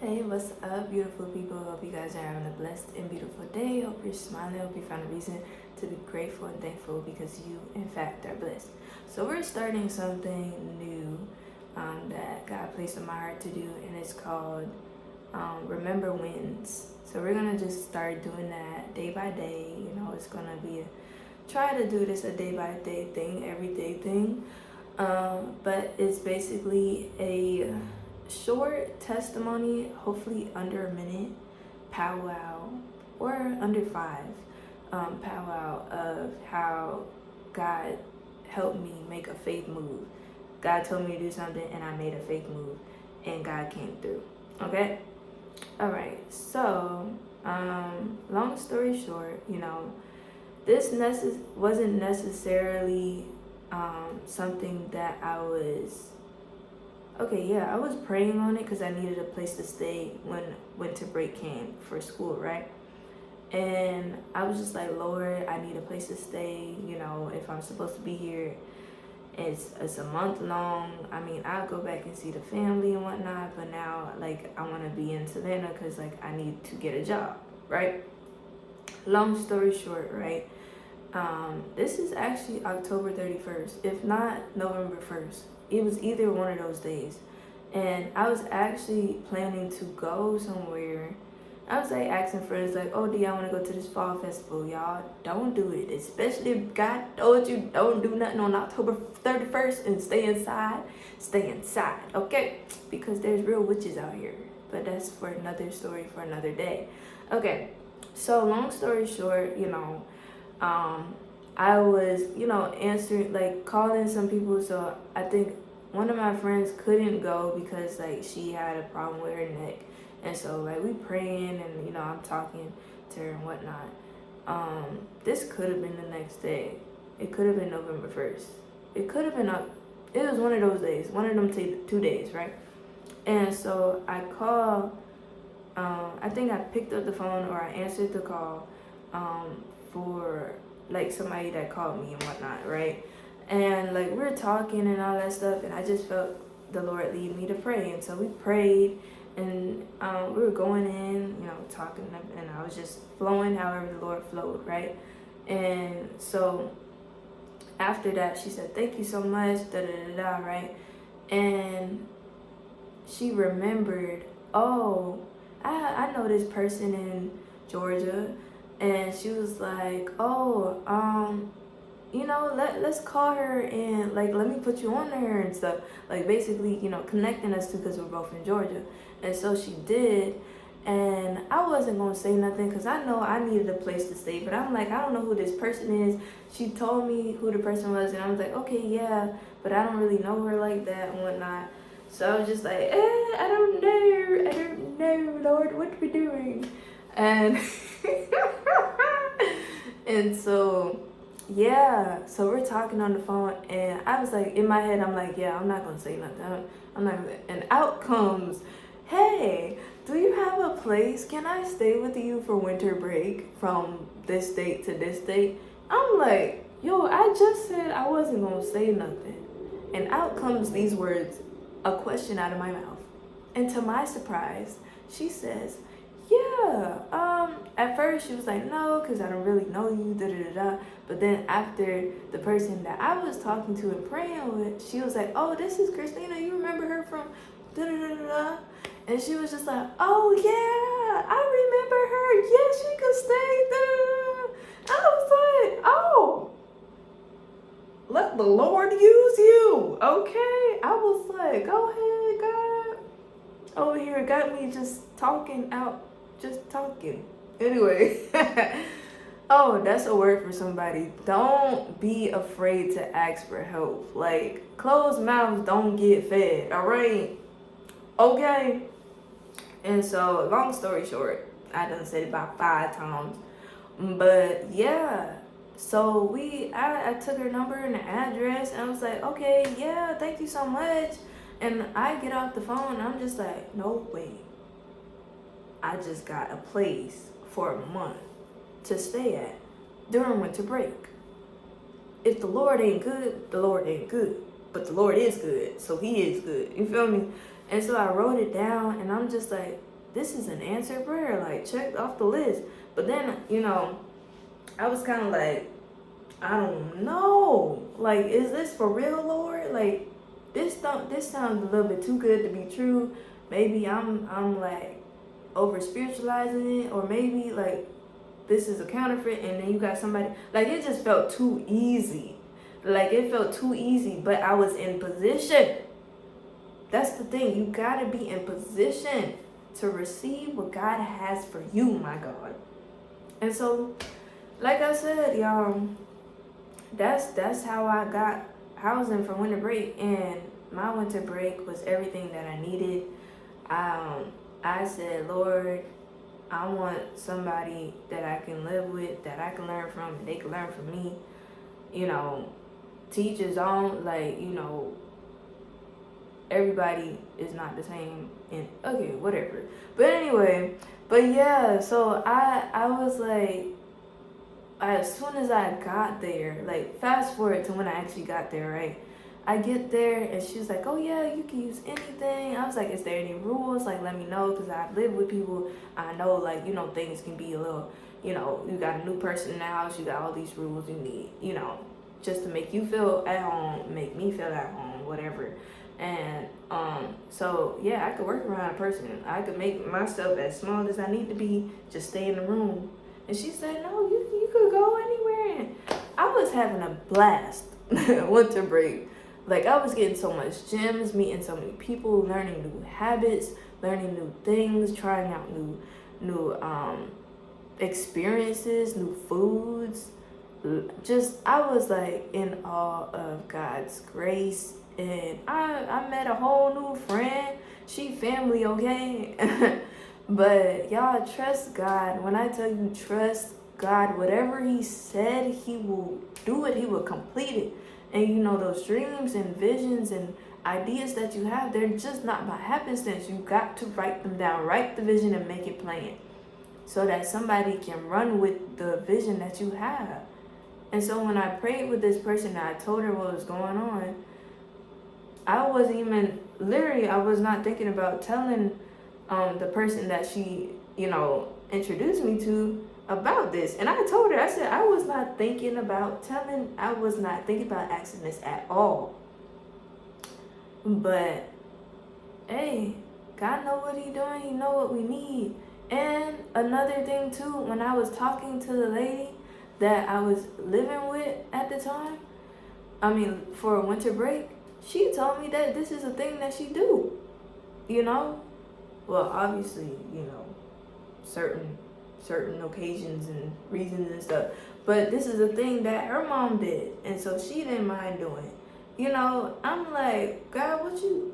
Hey, what's up, beautiful people? Hope you guys are having a blessed and beautiful day. Hope you're smiling. Hope you found a reason to be grateful and thankful because you, in fact, are blessed. So we're starting something new that God placed in my heart to do, and it's called Remember Wins. So we're gonna just start doing that day by day. It's gonna be try to do this a day by day thing, everyday thing. But it's basically a short testimony, hopefully under a minute, powwow, or under 5, powwow of how God helped me make a faith move. God told me to do something and I made a faith move and God came through. Okay? Alright, so long story short, this wasn't necessarily something that I was I was praying on it because I needed a place to stay when winter break came for school, right? And I was just like, Lord, I need a place to stay. If I'm supposed to be here, it's a month long. I mean, I'll go back and see the family and whatnot, but now, I want to be in Savannah because, I need to get a job, right? Long story short, right? This is actually October 31st, if not November 1st. It was either one of those days. And I was actually planning to go somewhere. I was asking friends oh, do y'all want to go to this fall festival? Y'all don't do it. Especially if God told you don't do nothing on October 31st and stay inside. Stay inside, okay? Because there's real witches out here. But that's for another story for another day. Okay, so long story short, I was, answering, calling some people. So I think one of my friends couldn't go because, she had a problem with her neck. And so, we praying and, I'm talking to her and whatnot. This could have been the next day. It could have been November 1st. It could have been, it was one of those days, one of them 2 days, right? And so I called, I think I picked up the phone or I answered the call for somebody that called me and whatnot, right? And we were talking and all that stuff, and I just felt the Lord lead me to pray. And so we prayed, and we were going in, talking, and I was just flowing however the Lord flowed, right? And so after that, she said, "Thank you so much," da da da da, right? And she remembered, oh, I know this person in Georgia. And she was like, oh, let's call her and let me put you on to her and stuff. Basically, connecting us two because we're both in Georgia. And so she did. And I wasn't going to say nothing because I know I needed a place to stay. But I'm I don't know who this person is. She told me who the person was. And I was like, okay, yeah. But I don't really know her like that and whatnot. So I was just I don't know, Lord, what are we doing? And and so so we're talking on the phone, and I was in my head, I'm yeah, I'm not gonna say nothing. I'm not gonna. And out comes, hey, do you have a place? Can I stay with you for winter break from this date to this date? I'm yo, I just said I wasn't gonna say nothing, and out comes these words, a question out of my mouth, and to my surprise, she says, yeah, at first she was no, because I don't really know you, da da da da. But then after the person that I was talking to and praying with, she was oh, this is Christina, you remember her from da da da da. And she was just oh yeah, I remember her, yeah, she could stay, da da da. I was oh, let the Lord use you, okay? I was go ahead, God. Over here got me just talking. Anyway, oh, that's a word for somebody. Don't be afraid to ask for help. Closed mouths don't get fed, all right? Okay? And so, long story short, I done said it about 5 times. But, yeah. So, I took her number and the address, and I was okay, yeah, thank you so much. And I get off the phone, and I'm just no way. I just got a place for a month to stay at during winter break. If the Lord ain't good, the Lord ain't good. But the Lord is good, so he is good. You feel me? And so I wrote it down, and I'm just this is an answered prayer, like checked off the list. But then, I was kind of like, I don't know, like, is this for real, Lord? Like, this sounds a little bit too good to be true. Maybe I'm like over spiritualizing it, or maybe like this is a counterfeit, and then you got somebody, like, it just felt too easy. Like, it felt too easy, but I was in position. That's the thing. You gotta be in position to receive what God has for you, my God. And so, like I said, y'all, that's how I got housing for winter break. And my winter break was everything that I needed. I said, Lord, I want somebody that I can live with, that I can learn from, and they can learn from me. Teachers don't, like, everybody is not the same, and okay, whatever. But anyway, yeah, so I was like, as soon as I got there, like, fast forward to when I actually got there, right? I get there and she's like, oh yeah, you can use anything. I was like, is there any rules? Like, let me know, because I've lived with people. I know, like, things can be a little, you got a new person in the house, you got all these rules you need, just to make you feel at home, make me feel at home, whatever. And so yeah, I could work around a person. I could make myself as small as I need to be, just stay in the room. And she said, no, you could go anywhere. And I was having a blast winter break. Like, I was getting so much gems, meeting so many people, learning new habits, learning new things, trying out new experiences, new foods. I was like in awe of God's grace. And I met a whole new friend. She family, okay? But y'all, trust God. When I tell you trust God, whatever he said, he will do it. He will complete it. And those dreams and visions and ideas that you have, they're just not by happenstance. You got to write them down. Write the vision and make it plain, so that somebody can run with the vision that you have. And so when I prayed with this person, I told her what was going on. I wasn't even, literally, I was not thinking about telling the person that she, introduced me to about this. And I told her, I said, I was not thinking about asking this at all. But, hey, God know what he doing. He know what we need. And another thing, too, when I was talking to the lady that I was living with at the time, for a winter break, she told me that this is a thing that she do, Well, obviously, certain occasions and reasons and stuff. But this is a thing that her mom did, and so she didn't mind doing it. I'm like, God, what you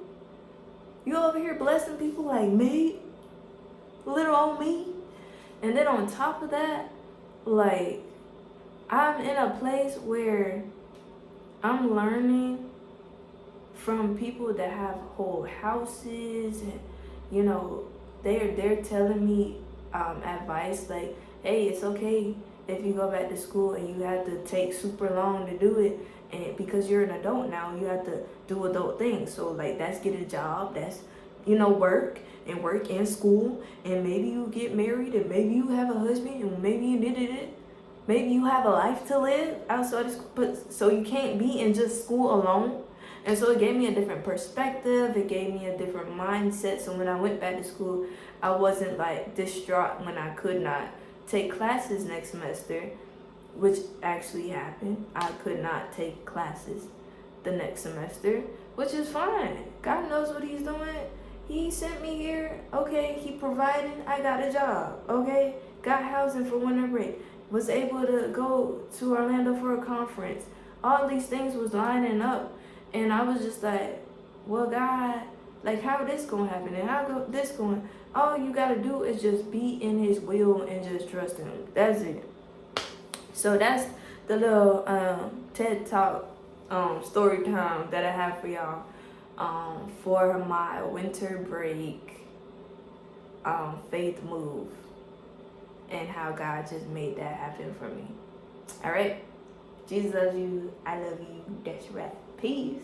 over here blessing people like me? Little old me? And then on top of that, like, I'm in a place where I'm learning from people that have whole houses, and they're telling me advice like, hey, it's okay if you go back to school and you have to take super long to do it, and because you're an adult now, you have to do adult things. So like, that's get a job, that's work in school, and maybe you get married, and maybe you have a husband, and maybe you did it. Maybe you have a life to live outside of school, but so you can't be in just school alone. And so it gave me a different perspective. It gave me a different mindset. So when I went back to school, I wasn't like distraught when I could not take classes next semester, which actually happened. I could not take classes the next semester, which is fine. God knows what he's doing. He sent me here. Okay, he provided. I got a job. Okay, got housing for winter break. Was able to go to Orlando for a conference. All these things was lining up. And I was just like, well, God, like, how this gonna happen? And how this going? All you gotta do is just be in his will and just trust him. That's it. So that's the little TED Talk story time that I have for y'all for my winter break faith move, and how God just made that happen for me. All right. Jesus loves you. I love you. That's right. Peace.